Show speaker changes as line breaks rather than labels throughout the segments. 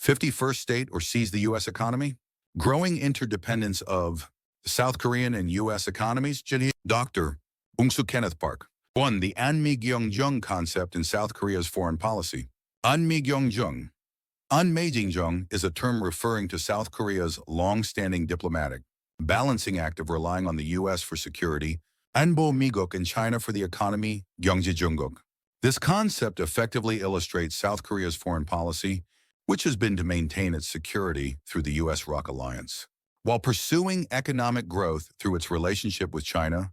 51st state or seize the U.S. economy? Growing interdependence of the South Korean and U.S. economies? Dr. Ungsuh Kenneth Park. 1. The Jung concept in South Korea's foreign policy. Jung. Jung is a term referring to South Korea's long-standing diplomatic balancing act of relying on the U.S. for security, Anbo Miguk and China for the economy, Junguk. This concept effectively illustrates South Korea's foreign policy, which has been to maintain its security through the U.S.-ROC alliance, while pursuing economic growth through its relationship with China,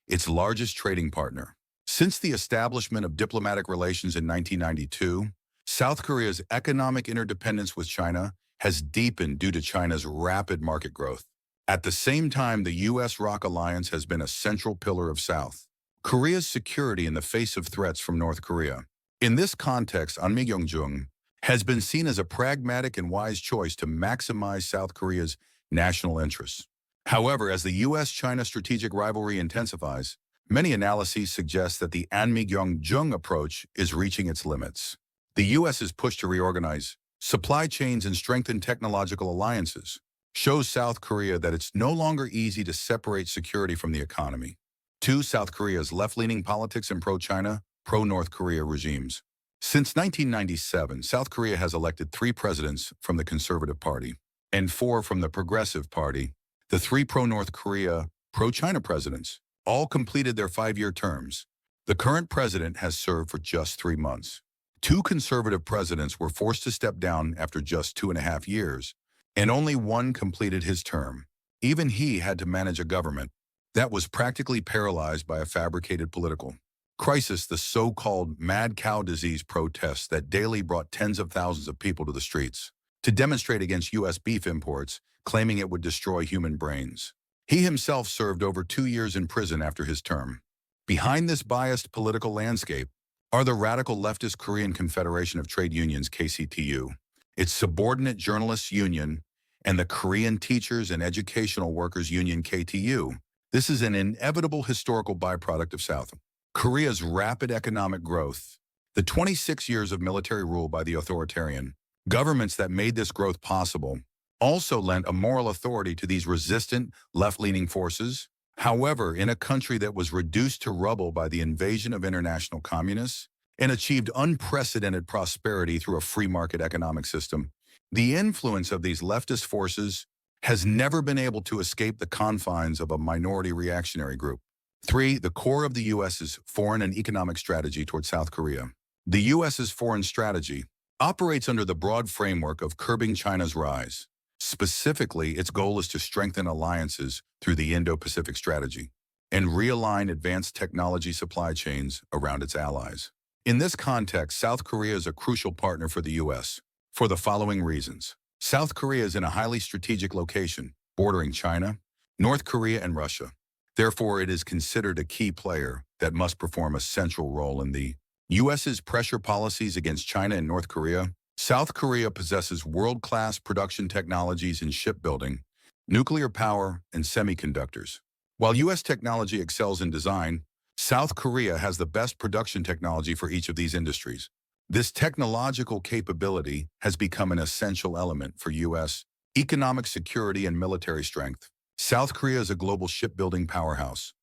its largest trading partner. Since the establishment of diplomatic relations in 1992, South Korea's economic interdependence with China has deepened due to China's rapid market growth. At the same time, the U.S.-ROC alliance has been a central pillar of South Korea's security in the face of threats from North Korea. In this context, Jung has been seen as a pragmatic and wise choice to maximize South Korea's national interests. However, as the U.S.-China strategic rivalry intensifies, many analyses suggest that the Jung approach is reaching its limits. The U.S.'s push to reorganize supply chains and strengthen technological alliances shows South Korea that it's no longer easy to separate security from the economy. 2. South Korea's left-leaning politics and pro-China, pro-North Korea regimes. Since 1997, South Korea has elected 3 presidents from the Conservative Party and 4 from the Progressive Party. The 3 pro-North Korea, pro-China presidents all completed their 5-year terms. The current president has served for just 3 months. 2 conservative presidents were forced to step down after just 2.5 years, and only 1 completed his term. Even he had to manage a government that was practically paralyzed by a fabricated political crisis, the so-called mad cow disease protests that daily brought tens of thousands of people to the streets to demonstrate against U.S. beef imports, claiming it would destroy human brains. He himself served over 2 years in prison after his term. Behind this biased political landscape are the radical leftist Korean Confederation of Trade Unions, KCTU, its subordinate journalists union, and the Korean Teachers and Educational Workers Union, KTU. This is an inevitable historical byproduct of South Korea's rapid economic growth. The 26 years of military rule by the authoritarian governments that made this growth possible also lent a moral authority to these resistant left-leaning forces. However, in a country that was reduced to rubble by the invasion of international communists and achieved unprecedented prosperity through a free market economic system, the influence of these leftist forces has never been able to escape the confines of a minority reactionary group. 3. The core of the U.S.'s foreign and economic strategy toward South Korea. The U.S.'s foreign strategy operates under the broad framework of curbing China's rise. Specifically, its goal is to strengthen alliances through the Indo-Pacific strategy and realign advanced technology supply chains around its allies. In this context, South Korea is a crucial partner for the U.S. for the following reasons. South Korea is in a highly strategic location, bordering China, North Korea, and Russia. Therefore, it is considered a key player that must perform a central role in the U.S.'s pressure policies against China and North Korea. South Korea possesses world-class production technologies in shipbuilding, nuclear power, and semiconductors. While U.S. technology excels in design, South Korea has the best production technology for each of these industries. This technological capability has become an essential element for U.S. economic security and military strength. South Korea is a global shipbuilding powerhouse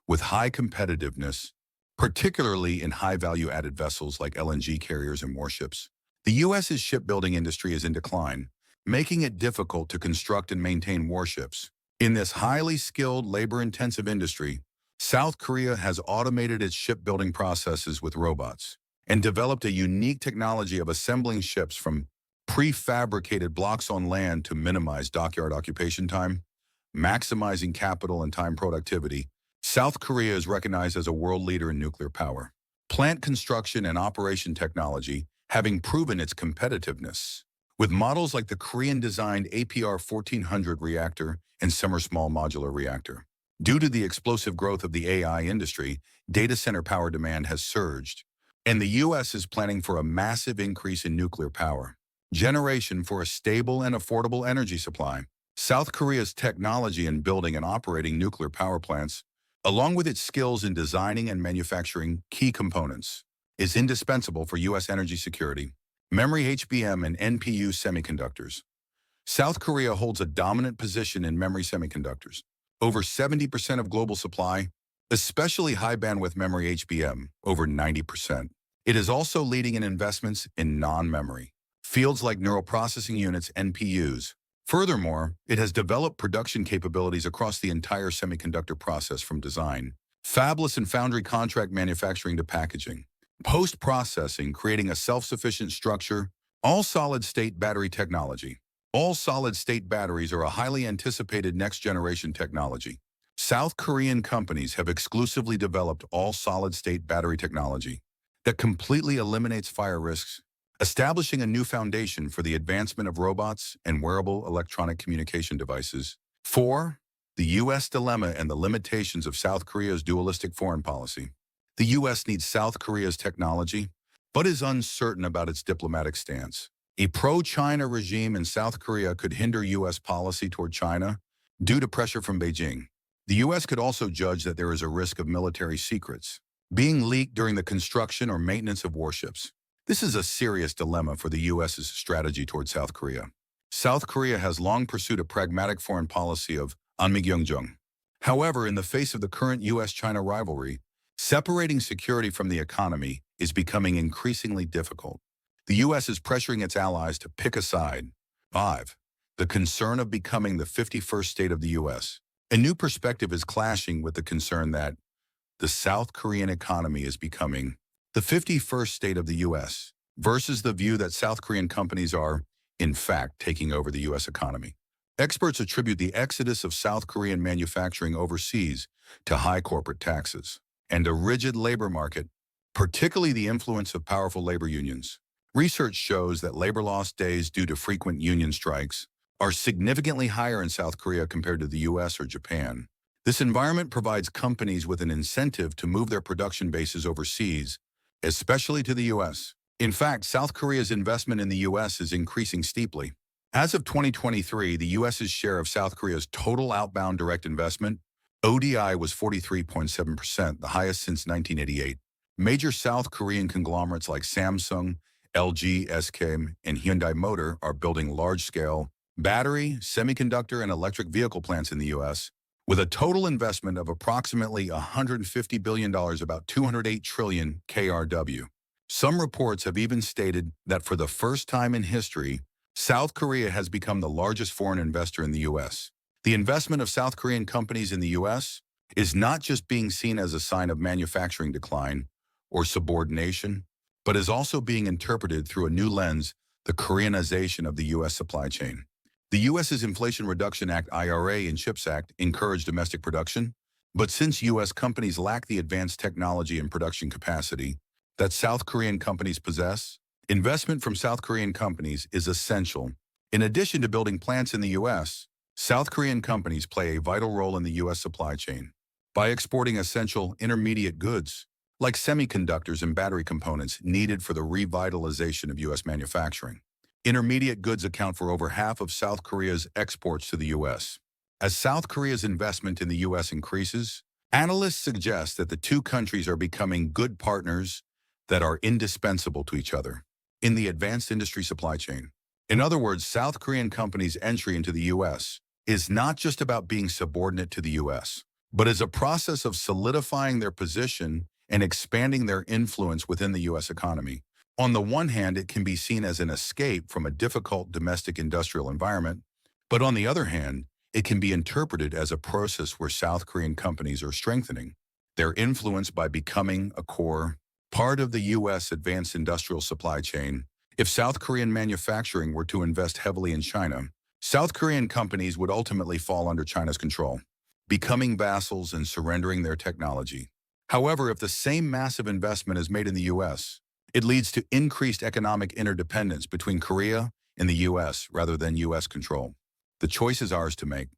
with high competitiveness, particularly in high-value added vessels like LNG carriers and warships. The U.S.'s shipbuilding industry is in decline, making it difficult to construct and maintain warships. In this highly skilled, labor-intensive industry, South Korea has automated its shipbuilding processes with robots and developed a unique technology of assembling ships from prefabricated blocks on land to minimize dockyard occupation time, maximizing capital and time productivity. South Korea is recognized as a world leader in nuclear power, plant construction, and operation technology, having proven its competitiveness with models like the Korean-designed APR-1400 reactor and Summer Small Modular Reactor. Due to the explosive growth of the AI industry, data center power demand has surged, and the U.S. is planning for a massive increase in nuclear power generation for a stable and affordable energy supply. South Korea's technology in building and operating nuclear power plants, along with its skills in designing and manufacturing key components, is indispensable for U.S. energy security. Memory HBM and NPU semiconductors. South Korea holds a dominant position in memory semiconductors. Over 70% of global supply, especially high-bandwidth memory HBM, over 90%. It is also leading in investments in non-memory fields like neural processing units, NPUs. Furthermore, it has developed production capabilities across the entire semiconductor process from design, fabless and foundry contract manufacturing to packaging, post-processing, creating a self-sufficient structure, all-solid-state battery technology. All-solid-state batteries are a highly anticipated next-generation technology. South Korean companies have exclusively developed all-solid-state battery technology that completely eliminates fire risks, establishing a new foundation for the advancement of robots and wearable electronic communication devices. 4. The U.S. dilemma and the limitations of South Korea's dualistic foreign policy. The U.S. needs South Korea's technology, but is uncertain about its diplomatic stance. A pro-China regime in South Korea could hinder U.S. policy toward China due to pressure from Beijing. The U.S. could also judge that there is a risk of military secrets being leaked during the construction or maintenance of warships. This is a serious dilemma for the U.S.'s strategy toward South Korea. South Korea has long pursued a pragmatic foreign policy of Jung. However, in the face of the current U.S.-China rivalry, separating security from the economy is becoming increasingly difficult. The U.S. is pressuring its allies to pick a side. 5. The concern of becoming the 51st state of the U.S. A new perspective is clashing with the concern that the South Korean economy is becoming the 51st state of the U.S. versus the view that South Korean companies are, in fact, taking over the U.S. economy. Experts attribute the exodus of South Korean manufacturing overseas to high corporate taxes and a rigid labor market, particularly the influence of powerful labor unions. Research shows that labor loss days due to frequent union strikes are significantly higher in South Korea compared to the U.S. or Japan. This environment provides companies with an incentive to move their production bases overseas, especially to the U.S. In fact, South Korea's investment in the U.S. is increasing steeply. As of 2023, the U.S.'s share of South Korea's total outbound direct investment, ODI, was 43.7%, the highest since 1988. Major South Korean conglomerates like Samsung, LG, SK, and Hyundai Motor are building large-scale battery, semiconductor, and electric vehicle plants in the U.S., with a total investment of approximately $150 billion, about 208 trillion KRW. Some reports have even stated that for the first time in history, South Korea has become the largest foreign investor in the U.S. The investment of South Korean companies in the U.S. is not just being seen as a sign of manufacturing decline or subordination, but is also being interpreted through a new lens, the Koreanization of the U.S. supply chain. The U.S.'s Inflation Reduction Act, IRA, and CHIPS Act encourage domestic production, but since U.S. companies lack the advanced technology and production capacity that South Korean companies possess, investment from South Korean companies is essential. In addition to building plants in the U.S., South Korean companies play a vital role in the U.S. supply chain by exporting essential intermediate goods like semiconductors and battery components needed for the revitalization of U.S. manufacturing. Intermediate goods account for over half of South Korea's exports to the U.S. As South Korea's investment in the U.S. increases, analysts suggest that the two countries are becoming good partners that are indispensable to each other in the advanced industry supply chain. In other words, South Korean companies' entry into the U.S. is not just about being subordinate to the U.S., but is a process of solidifying their position and expanding their influence within the U.S. economy. On the one hand, it can be seen as an escape from a difficult domestic industrial environment, but on the other hand, it can be interpreted as a process where South Korean companies are strengthening their influence by becoming a core part of the U.S. advanced industrial supply chain. If South Korean manufacturing were to invest heavily in China, South Korean companies would ultimately fall under China's control, becoming vassals and surrendering their technology. However, if the same massive investment is made in the U.S., it leads to increased economic interdependence between Korea and the U.S. rather than U.S. control. The choice is ours to make.